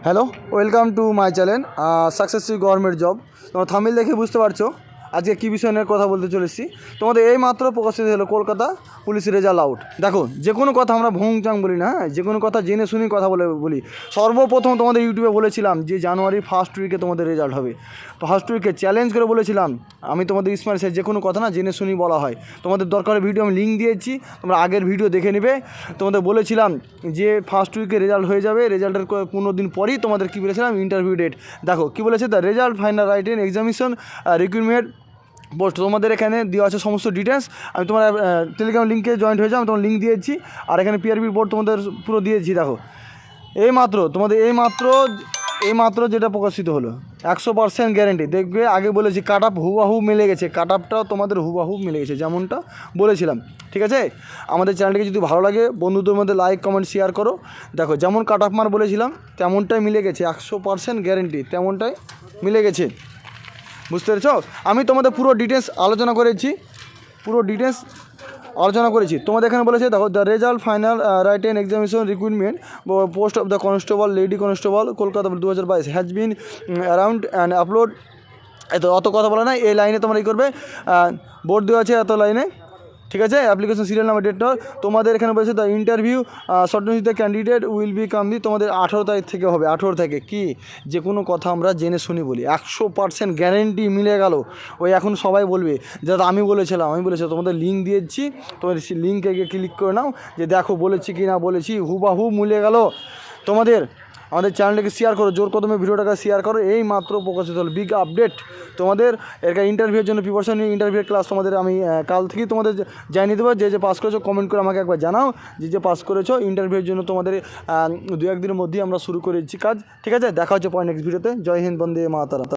Hello, welcome to my channel successful government job. তোমরা thumbnail দেখে বুঝতে পারছো আজকে কী বিষয় নিয়ে কথা বলতে চলেছি। তোমাদের এই মাত্র প্রকাশিত হলো কলকাতা পুলিশের রেজাল্ট আউট। দেখো, যে কোনো কথা আমরা ভোংচাং বলি না, হ্যাঁ, যে কোনো কথা জেনে শুনি কথা বলি। সর্বপ্রথম তোমাদের ইউটিউবে বলেছিলাম যে জানুয়ারি ফার্স্ট উইকে তোমাদের রেজাল্ট হবে। ফার্স্ট উইকে চ্যালেঞ্জ করে বলেছিলাম আমি তোমাদের স্মার্ট যে কোনো কথা না জেনে শুনি বলা হয়। তোমাদের দরকারের ভিডিও আমি লিঙ্ক দিয়েছি, তোমরা আগের ভিডিও দেখে নেবে। তোমাদের বলেছিলাম যে ফার্স্ট উইকে রেজাল্ট হয়ে যাবে, রেজাল্টের 15 দিন পরেই তোমাদের কী বলেছিলাম ইন্টারভিউ ডেট। দেখো কী বলেছে, the result final right in examination recruitment post. তোমাদের এখানে দেওয়া আছে সমস্ত ডিটেলস। আমি তোমার টেলিগ্রাম লিঙ্কে জয়েন্ট হয়ে যাও, আমি তোমার লিঙ্ক দিয়েছি, আর এখানে পিআরবি বোর্ড তোমাদের পুরো দিয়েছি। দেখো তোমাদের এইমাত্র যেটা প্রকাশিত হলো 100% গ্যারেন্টি। দেখবে আগে বলেছি কাট আপ হুবাহু মিলে গেছে, কাট আপটাও তোমাদের হুবাহু মিলে গেছে যেমনটা বলেছিলাম। ঠিক আছে, আমাদের চ্যানেলটিকে যদি ভালো লাগে বন্ধুদের মধ্যে লাইক কমেন্ট শেয়ার করো। দেখো যেমন কাট আপ মার বলেছিলাম তেমনটাই মিলে গেছে, 100% গ্যারেন্টি তেমনটাই মিলে গেছে। বুঝতে পেরেছ? আমি তোমাদের পুরো ডিটেলস আলোচনা করেছি। তোমাদের এখানে বলেছে দেখো, the result final write an examination recruitment post of the constable lady constable Kolkata 2022 has been around and upload. অত কথা বলে না, এই লাইনে তোমরা করবে, বোর্ড দেওয়া আছে এত লাইনে। ঠিক আছে, অ্যাপ্লিকেশন সিরিয়াল নাম্বার ডেট। তোমাদের এখানে বলেছে the interview shortlist the candidate will be come the. তোমাদের 18 তারিখ থেকে হবে, 18 থেকে কি যে কোনো কথা আমরা জেনে শুনি বলি, 100% গ্যারেন্টি মিলে গেল। ওই এখন সবাই বলবে যে আমি বলেছিলাম তোমাদের লিঙ্ক দিয়েছি, তোমাদের সেই লিঙ্কে গিয়ে ক্লিক করে নাও যে দেখো বলেছি কি না বলেছি, হুবাহু মিলে গেল। তোমাদের আমাদের চ্যানেলটাকে শেয়ার করো, জোর কদমে ভিডিওটাকে শেয়ার করো। এই মাত্র প্রকাশিত হলো বিগ আপডেট। তোমাদের এর ইন্টারভিউর জন্য প্রিপারেশন নিয়ে ইন্টারভিউর ক্লাস তোমাদের আমি কাল থেকেই তোমাদের জানিয়ে দেবো। যে পাস করেছো কমেন্ট করে আমাকে একবার জানাও যে পাস করেছো। ইন্টারভিউর জন্য তোমাদের 2-1 দিনের মধ্যেই আমরা শুরু করেছি কাজ। ঠিক আছে, দেখা হচ্ছে পরে নেক্সট ভিডিওতে। জয় হিন্দ, বন্দে মাতরম।